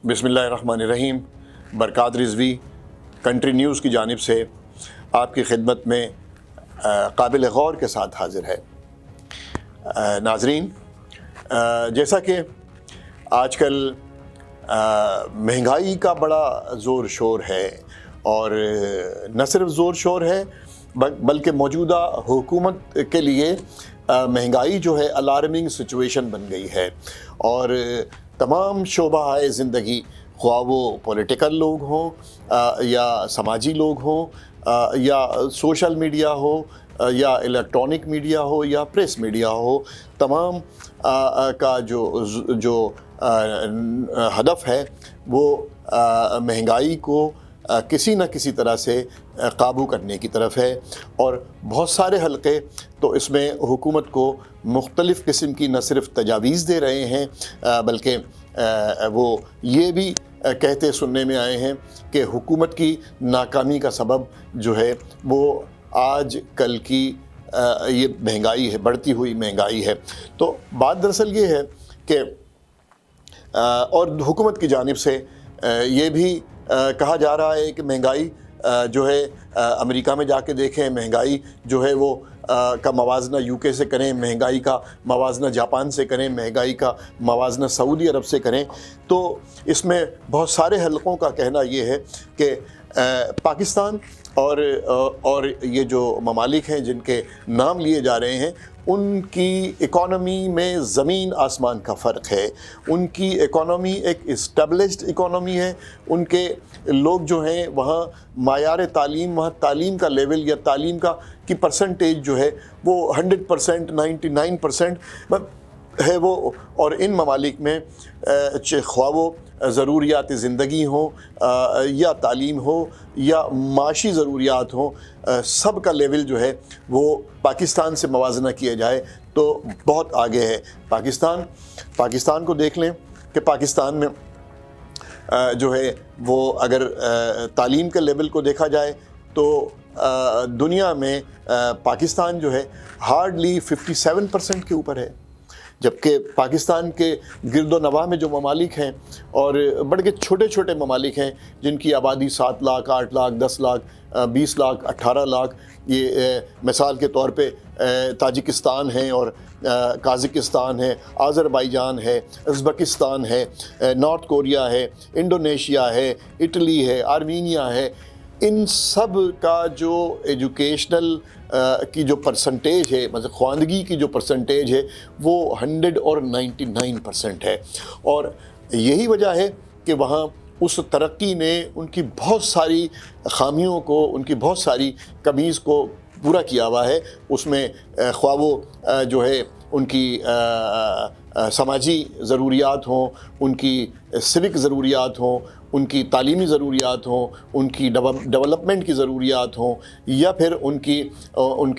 بسم اللہ الرحمن الرحیم. برکات رضوی کنٹری نیوز کی جانب سے آپ کی خدمت میں قابل غور کے ساتھ حاضر ہے. ناظرین، جیسا کہ آج کل مہنگائی کا بڑا زور شور ہے، اور نہ صرف زور شور ہے بلکہ موجودہ حکومت کے لیے مہنگائی جو ہے الارمنگ سچویشن بن گئی ہے، اور تمام شعبہ زندگی، خواہ وہ پولیٹیکل لوگ ہوں یا سماجی لوگ ہوں یا سوشل میڈیا ہو یا الیکٹرانک میڈیا ہو یا پریس میڈیا ہو، تمام کا جو ہدف ہے وہ مہنگائی کو کسی نہ کسی طرح سے قابو کرنے کی طرف ہے. اور بہت سارے حلقے تو اس میں حکومت کو مختلف قسم کی نہ صرف تجاویز دے رہے ہیں بلکہ وہ یہ بھی کہتے سننے میں آئے ہیں کہ حکومت کی ناکامی کا سبب جو ہے وہ آج کل کی یہ مہنگائی ہے، بڑھتی ہوئی مہنگائی ہے. تو بات دراصل یہ ہے کہ اور حکومت کی جانب سے یہ بھی کہا جا رہا ہے کہ مہنگائی جو ہے امریکہ میں جا کے دیکھیں، مہنگائی جو ہے وہ کا موازنہ یو کے سے کریں، مہنگائی کا موازنہ جاپان سے کریں، مہنگائی کا موازنہ سعودی عرب سے کریں، تو اس میں بہت سارے حلقوں کا کہنا یہ ہے کہ پاکستان اور یہ جو ممالک ہیں جن کے نام لیے جا رہے ہیں، ان کی اکانومی میں زمین آسمان کا فرق ہے. ان کی اکانومی ایک اسٹیبلشڈ اکانومی ہے. ان کے لوگ جو ہیں وہاں معیار تعلیم، وہاں تعلیم کا لیول یا تعلیم کی پرسنٹیج جو ہے وہ 100%، 99% ہے وہ. اور ان ممالک میں خواہ وہ ضروریات زندگی ہوں یا تعلیم ہو یا معاشی ضروریات ہوں، سب کا لیول جو ہے وہ پاکستان سے موازنہ کیا جائے تو بہت آگے ہے. پاکستان کو دیکھ لیں کہ پاکستان میں جو ہے وہ اگر تعلیم کے لیول کو دیکھا جائے تو دنیا میں پاکستان جو ہے ہارڈلی 57% کے اوپر ہے، جبکہ پاکستان کے گرد و نواح میں جو ممالک ہیں اور بڑھ کے چھوٹے چھوٹے ممالک ہیں جن کی آبادی 7 لاکھ، 8 لاکھ، 10 لاکھ، 20 لاکھ، 18 لاکھ، یہ مثال کے طور پہ تاجکستان ہے اور قازقستان ہے، آذربائیجان ہے، ازبکستان ہے، نارتھ کوریا ہے، انڈونیشیا ہے، اٹلی ہے، آرمینیا ہے. ان سب کا جو ایجوکیشنل کی جو پرسنٹیج ہے، مطلب خواندگی کی جو پرسنٹیج ہے وہ 100 اور 99% ہے. اور یہی وجہ ہے کہ وہاں اس ترقی نے ان کی بہت ساری خامیوں کو، ان کی بہت ساری کمیز کو پورا کیا ہوا ہے. اس میں خواہ وہ جو ہے ان کی سماجی ضروریات ہوں، ان کی سوک ضروریات ہوں، ان کی تعلیمی ضروریات ہوں، ان کی ڈیولپمنٹ کی ضروریات ہوں، یا پھر ان کی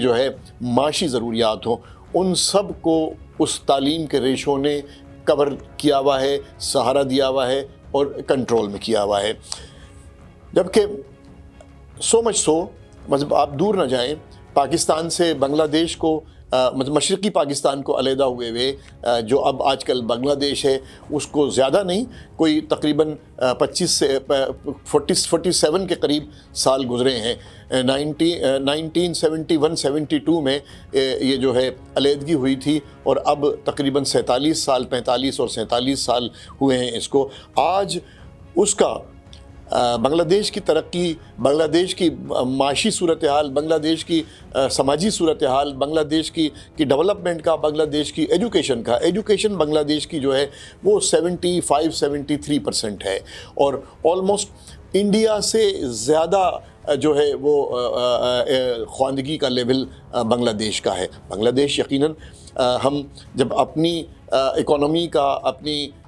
جو ہے معاشی ضروریات ہوں، ان سب کو اس تعلیم کے ریشوں نے کور کیا ہوا ہے، سہارا دیا ہوا ہے اور کنٹرول میں کیا ہوا ہے. جبکہ سو مچ سو، مطلب آپ دور نہ جائیں، پاکستان سے بنگلہ دیش کو، مطلب مشرقی پاکستان کو علیحدہ ہوئے جو اب آج کل بنگلہ دیش ہے، اس کو زیادہ نہیں، کوئی تقریباً 25 سے 47 کے قریب سال گزرے ہیں. 1971-72 میں یہ جو ہے علیحدگی ہوئی تھی، اور اب تقریباً 47 سال، 45 اور 47 سال ہوئے ہیں اس کو. آج اس کا بنگلہ دیش کی ترقی، بنگلہ دیش کی معاشی صورتحال، بنگلہ دیش کی سماجی صورتحال، بنگلہ دیش کی ڈیولپمنٹ کا، بنگلہ دیش کی ایجوکیشن بنگلہ دیش کی جو ہے وہ 75-73% ہے، اور آلموسٹ انڈیا سے زیادہ جو ہے وہ خواندگی کا لیول بنگلہ دیش کا ہے. بنگلہ دیش یقیناً ہم جب اپنی اکانومی کا،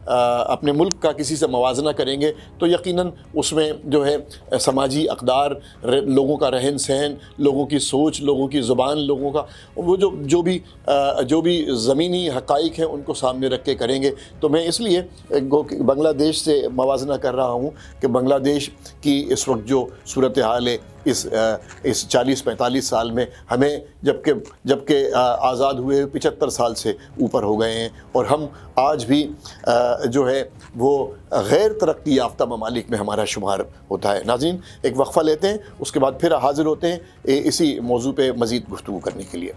اپنے ملک کا کسی سے موازنہ کریں گے تو یقیناً اس میں جو ہے سماجی اقدار، لوگوں کا رہن سہن، لوگوں کی سوچ، لوگوں کی زبان، لوگوں کا وہ جو بھی زمینی حقائق ہیں ان کو سامنے رکھ کے کریں گے. تو میں اس لیے بنگلہ دیش سے موازنہ کر رہا ہوں کہ بنگلہ دیش کی اس وقت جو صورتحال ہے اس 40-45 سال میں ہمیں جبکہ آزاد ہوئے 75 سال سے اوپر ہو گئے ہیں، اور ہم آج بھی جو ہے وہ غیر ترقی یافتہ ممالک میں ہمارا شمار ہوتا ہے۔ ناظرین، ایک وقفہ لیتے ہیں، اس کے بعد پھر حاضر ہوتے ہیں اسی موضوع پہ مزید گفتگو کرنے کے لیے۔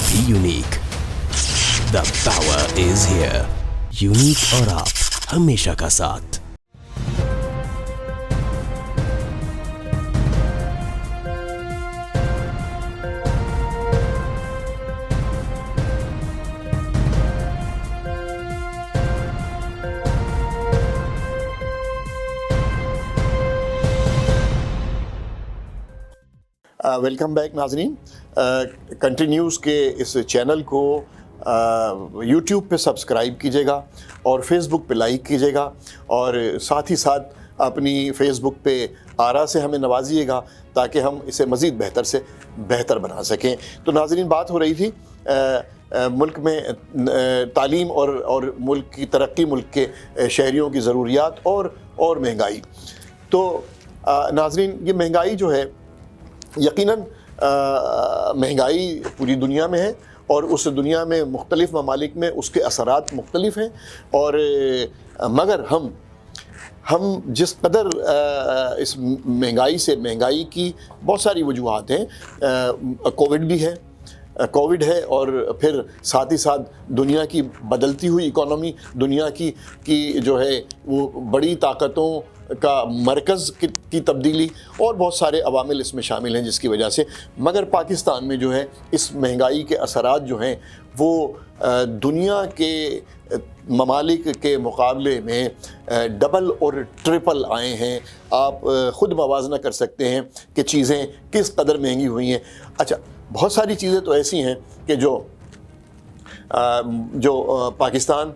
Be unique. The power is here. Unique اور آپ ہمیشہ کا ساتھ۔ ویلکم بیک ناظرین، کنٹینیوز کے اس چینل کو یوٹیوب پہ سبسکرائب کیجیے گا اور فیس بک پہ لائک کیجیے گا، اور ساتھ ہی ساتھ اپنی فیس بک پہ آرا سے ہمیں نوازیے گا تاکہ ہم اسے مزید بہتر سے بہتر بنا سکیں۔ تو ناظرین، بات ہو رہی تھی ملک میں تعلیم اور ملک کی ترقی، ملک کے شہریوں کی ضروریات اور مہنگائی۔ تو ناظرین، یہ مہنگائی جو ہے یقیناً مہنگائی پوری دنیا میں ہے، اور اس دنیا میں مختلف ممالک میں اس کے اثرات مختلف ہیں، اور مگر ہم جس قدر اس مہنگائی کی بہت ساری وجوہات ہیں۔ کووڈ ہے اور پھر ساتھ ہی ساتھ دنیا کی بدلتی ہوئی اکانومی، دنیا کی جو ہے وہ بڑی طاقتوں کا مرکز کی تبدیلی، اور بہت سارے عوامل اس میں شامل ہیں جس کی وجہ سے، مگر پاکستان میں جو ہے اس مہنگائی کے اثرات جو ہیں وہ دنیا کے ممالک کے مقابلے میں ڈبل اور ٹرپل آئے ہیں۔ آپ خود موازنہ کر سکتے ہیں کہ چیزیں کس قدر مہنگی ہوئی ہیں۔ اچھا، بہت ساری چیزیں تو ایسی ہیں کہ جو پاکستان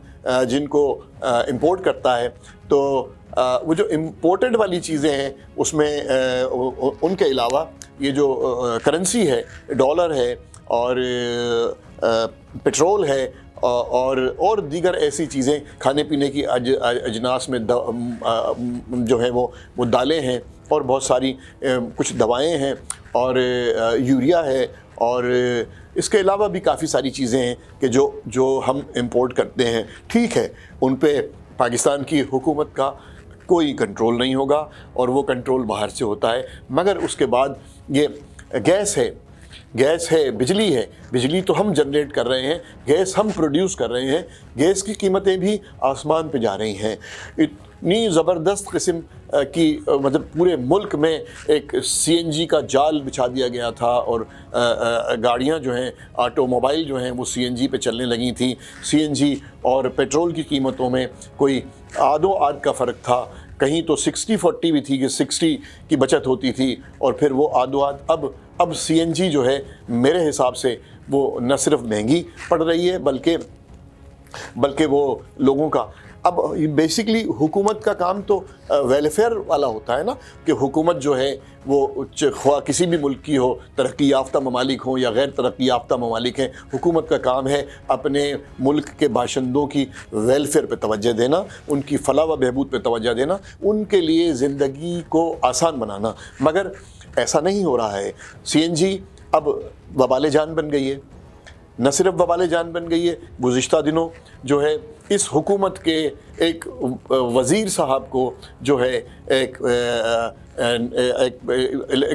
جن کو امپورٹ کرتا ہے، تو وہ جو امپورٹڈ والی چیزیں ہیں اس میں ان کے علاوہ یہ جو کرنسی ہے، ڈالر ہے اور پٹرول ہے اور دیگر ایسی چیزیں، کھانے پینے کی اجناس میں جو ہے وہ دالیں ہیں، اور بہت ساری کچھ دوائیں ہیں، اور یوریا ہے، اور اس کے علاوہ بھی کافی ساری چیزیں ہیں کہ جو ہم امپورٹ کرتے ہیں۔ ٹھیک ہے، ان پہ پاکستان کی حکومت کا کوئی کنٹرول نہیں ہوگا، اور وہ کنٹرول باہر سے ہوتا ہے، مگر اس کے بعد یہ گیس ہے، بجلی تو ہم جنریٹ کر رہے ہیں، گیس ہم پروڈیوس کر رہے ہیں، گیس کی قیمتیں بھی آسمان پہ جا رہی ہیں۔ اتنی زبردست قسم کی، مطلب پورے ملک میں ایک سی این جی کا جال بچھا دیا گیا تھا، اور گاڑیاں جو ہیں، آٹو موبائل جو ہیں، وہ سی این جی پہ چلنے لگی تھیں۔ سی این جی اور پیٹرول کی قیمتوں میں کوئی آدھو کا فرق تھا، کہیں تو 60-40 بھی تھی کہ 60 کی بچت ہوتی تھی، اور پھر وہ آدھو اب سی این جی جو ہے میرے حساب سے وہ نہ صرف مہنگی پڑ رہی ہے بلکہ وہ لوگوں کا، اب بیسکلی حکومت کا کام تو ویلفیئر والا ہوتا ہے نا، کہ حکومت جو ہے وہ خواہ کسی بھی ملک کی ہو، ترقی یافتہ ممالک ہوں یا غیر ترقی یافتہ ممالک ہیں، حکومت کا کام ہے اپنے ملک کے باشندوں کی ویلفیئر پہ توجہ دینا، ان کی فلاح و بہبود پہ توجہ دینا، ان کے لیے زندگی کو آسان بنانا، مگر ایسا نہیں ہو رہا ہے۔ سی این جی اب وبال جان بن گئی ہے، نہ صرف وبال جان بن گئی ہے، گزشتہ دنوں جو ہے اس حکومت کے ایک وزیر صاحب کو جو ہے ایک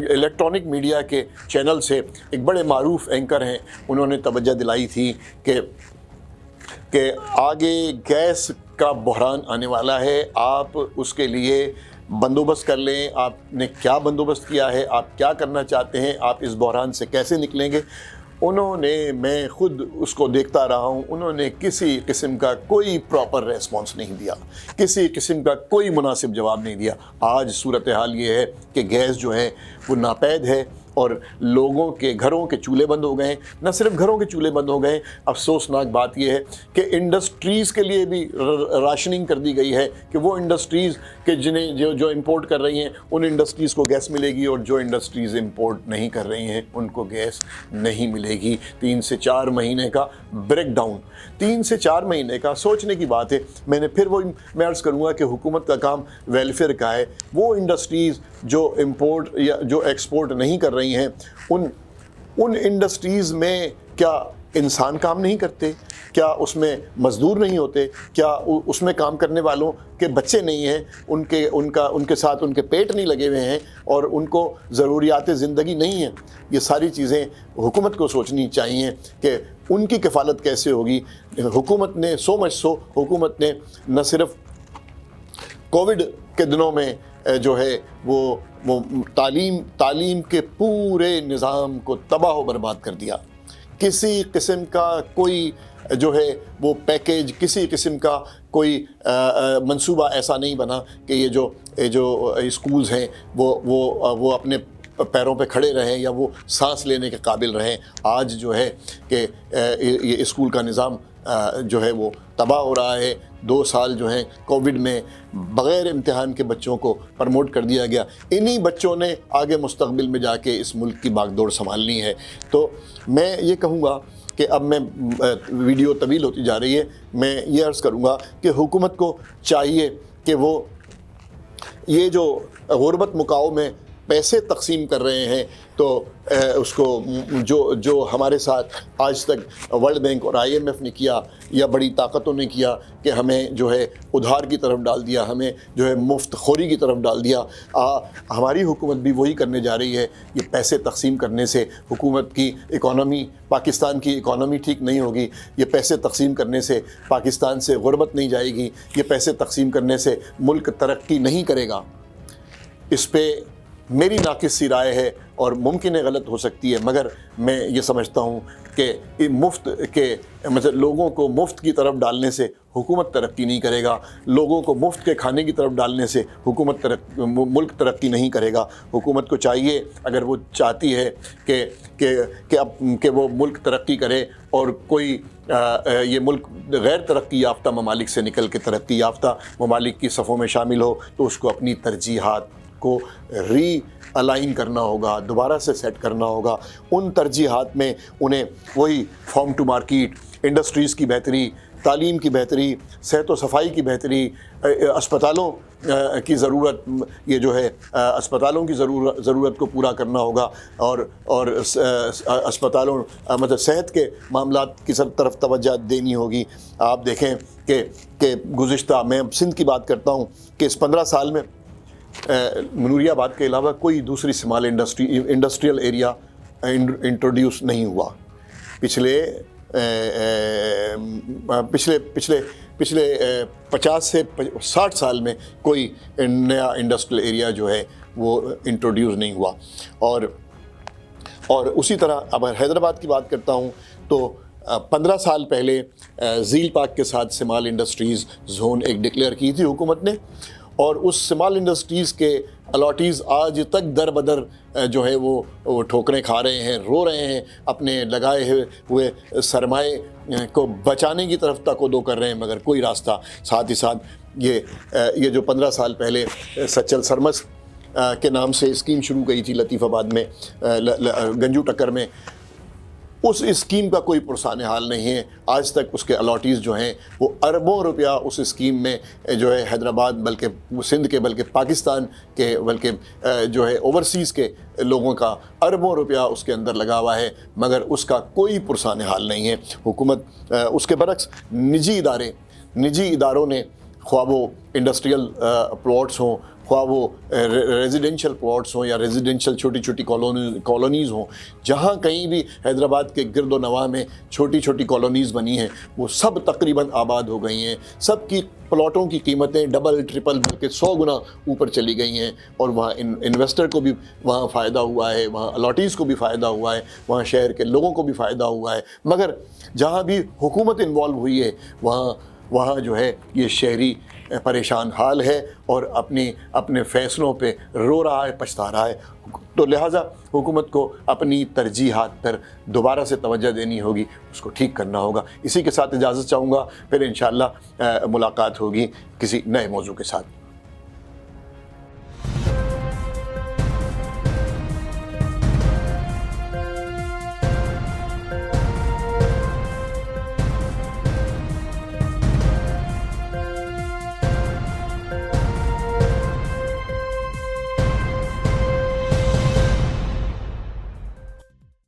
الیکٹرانک میڈیا کے چینل سے ایک بڑے معروف اینکر ہیں، انہوں نے توجہ دلائی تھی کہ آگے گیس کا بحران آنے والا ہے، آپ اس کے لیے بندوبست کر لیں، آپ نے کیا بندوبست کیا ہے، آپ کیا کرنا چاہتے ہیں، آپ اس بحران سے کیسے نکلیں گے۔ میں خود اس کو دیکھتا رہا ہوں، انہوں نے کسی قسم کا کوئی پراپر ریسپانس نہیں دیا، کسی قسم کا کوئی مناسب جواب نہیں دیا۔ آج صورتحال یہ ہے کہ گیس جو ہے وہ ناپید ہے، اور لوگوں کے گھروں کے چولہے بند ہو گئے ہیں. نہ صرف گھروں کے چولہے بند ہو گئے ہیں, افسوسناک بات یہ ہے کہ انڈسٹریز کے لیے بھی راشننگ کر دی گئی ہے کہ وہ انڈسٹریز کہ جنہیں جو امپورٹ کر رہی ہیں ان انڈسٹریز کو گیس ملے گی, اور جو انڈسٹریز امپورٹ نہیں کر رہی ہیں ان کو گیس نہیں ملے گی. 3 سے 4 مہینے کا بریک ڈاؤن, 3 سے 4 مہینے کا. سوچنے کی بات ہے. میں عرض کروں گا کہ حکومت کا کام ویلفیئر کا ہے. وہ انڈسٹریز جو امپورٹ یا جو ایکسپورٹ نہیں کر رہی ہیں, ان انڈسٹریز میں کیا انسان کام نہیں کرتے؟ کیا اس میں مزدور نہیں ہوتے؟ کیا اس میں کام کرنے والوں کے بچے نہیں ہیں؟ ان کے ساتھ ان کے پیٹ نہیں لگے ہوئے ہیں اور ان کو ضروریات زندگی نہیں ہیں؟ یہ ساری چیزیں حکومت کو سوچنی چاہیے کہ ان کی کفالت کیسے ہوگی. حکومت نے حکومت نے نہ صرف کووڈ کے دنوں میں جو ہے وہ تعلیم کے پورے نظام کو تباہ و برباد کر دیا. کسی قسم کا کوئی جو ہے وہ پیکیج, کسی قسم کا کوئی منصوبہ ایسا نہیں بنا کہ یہ جو اسکولز ہیں وہ اپنے پیروں پہ کھڑے رہیں یا وہ سانس لینے کے قابل رہیں. آج جو ہے کہ یہ اسکول کا نظام جو ہے وہ تباہ ہو رہا ہے. 2 سال جو ہیں کووڈ میں بغیر امتحان کے بچوں کو پرموٹ کر دیا گیا. انہی بچوں نے آگے مستقبل میں جا کے اس ملک کی باغ دوڑ سنبھالنی ہے. تو میں یہ کہوں گا کہ اب میں ویڈیو طویل ہوتی جا رہی ہے, میں یہ عرض کروں گا کہ حکومت کو چاہیے کہ وہ یہ جو غربت مکاؤ میں پیسے تقسیم کر رہے ہیں تو اس کو جو ہمارے ساتھ آج تک ورلڈ بینک اور IMF نے کیا یا بڑی طاقتوں نے کیا کہ ہمیں جو ہے ادھار کی طرف ڈال دیا, ہمیں جو ہے مفت خوری کی طرف ڈال دیا, ہماری حکومت بھی وہی کرنے جا رہی ہے. یہ پیسے تقسیم کرنے سے حکومت کی اکانومی, پاکستان کی اکانومی ٹھیک نہیں ہوگی. یہ پیسے تقسیم کرنے سے پاکستان سے غربت نہیں جائے گی. یہ پیسے تقسیم کرنے سے ملک ترقی نہیں کرے گا. اس پہ میری ناقص سی رائے ہے اور ممکن ہے غلط ہو سکتی ہے, مگر میں یہ سمجھتا ہوں کہ مفت کے مطلب لوگوں کو مفت کی طرف ڈالنے سے حکومت ترقی نہیں کرے گا. لوگوں کو مفت کے کھانے کی طرف ڈالنے سے ملک ترقی نہیں کرے گا. حکومت کو چاہیے, اگر وہ چاہتی ہے کہ وہ ملک ترقی کرے اور کوئی یہ ملک غیر ترقی یافتہ ممالک سے نکل کے ترقی یافتہ ممالک کی صفوں میں شامل ہو, تو اس کو اپنی ترجیحات کو ری الائن کرنا ہوگا, دوبارہ سے سیٹ کرنا ہوگا. ان ترجیحات میں انہیں وہی فارم ٹو مارکیٹ, انڈسٹریز کی بہتری, تعلیم کی بہتری, صحت و صفائی کی بہتری, اسپتالوں کی ضرورت, یہ جو ہے اسپتالوں کی ضرورت کو پورا کرنا ہوگا اور اسپتالوں مطلب صحت کے معاملات کی طرف توجہ دینی ہوگی. آپ دیکھیں کہ گزشتہ, میں سندھ کی بات کرتا ہوں کہ اس 15 سال میں نوری آباد کے علاوہ کوئی دوسری اسمال انڈسٹریل ایریا انٹروڈیوس نہیں ہوا. پچھلے 50 سے 60 سال میں کوئی نیا انڈسٹریل ایریا جو ہے وہ انٹروڈیوس نہیں ہوا. اور اسی طرح اب حیدرآباد کی بات کرتا ہوں تو 15 سال پہلے زیل پارک کے ساتھ اسمال انڈسٹریز زون ایک ڈکلیئر کی تھی حکومت نے, اور اس اسمال انڈسٹریز کے الاٹیز آج تک در بدر جو ہے وہ ٹھوکریں کھا رہے ہیں, رو رہے ہیں, اپنے لگائے ہوئے سرمایے کو بچانے کی طرف تقدو کر رہے ہیں, مگر کوئی راستہ. ساتھ ہی ساتھ یہ جو 15 سال پہلے سچل سرمس کے نام سے اسکیم شروع کی تھی لطیف آباد میں, گنجو ٹکر میں, اس اسکیم کا کوئی پرسان حال نہیں ہے. آج تک اس کے الاٹیز جو ہیں وہ اربوں روپیہ اس اسکیم میں جو ہے حیدرآباد, بلکہ سندھ کے, بلکہ پاکستان کے, بلکہ جو ہے اوورسیز کے لوگوں کا اربوں روپیہ اس کے اندر لگا ہوا ہے, مگر اس کا کوئی پرسان حال نہیں ہے. حکومت اس کے برعکس نجی اداروں نے, خواہ وہ انڈسٹریل پلاٹس ہوں, خواہ وہ ریزیڈینشل پلاٹس ہوں یا ریزیڈینشل چھوٹی چھوٹی کالونیز ہوں, جہاں کہیں بھی حیدرآباد کے گرد و نواح میں چھوٹی چھوٹی کالونیز بنی ہیں وہ سب تقریباً آباد ہو گئی ہیں. سب کی پلاٹوں کی قیمتیں ڈبل ٹرپل بلکہ 100 گنا اوپر چلی گئی ہیں, اور وہاں انویسٹر کو بھی وہاں فائدہ ہوا ہے, وہاں الاٹیز کو بھی فائدہ ہوا ہے, وہاں شہر کے لوگوں کو بھی فائدہ ہوا ہے. مگر جہاں بھی حکومت انوالو ہوئی ہے وہاں وہاں جو ہے یہ شہری پریشان حال ہے اور اپنے فیصلوں پہ رو رہا ہے، پچھتا رہا ہے. تو لہٰذا حکومت کو اپنی ترجیحات پر دوبارہ سے توجہ دینی ہوگی، اس کو ٹھیک کرنا ہوگا. اسی کے ساتھ اجازت چاہوں گا، پھر انشاءاللہ ملاقات ہوگی کسی نئے موضوع کے ساتھ.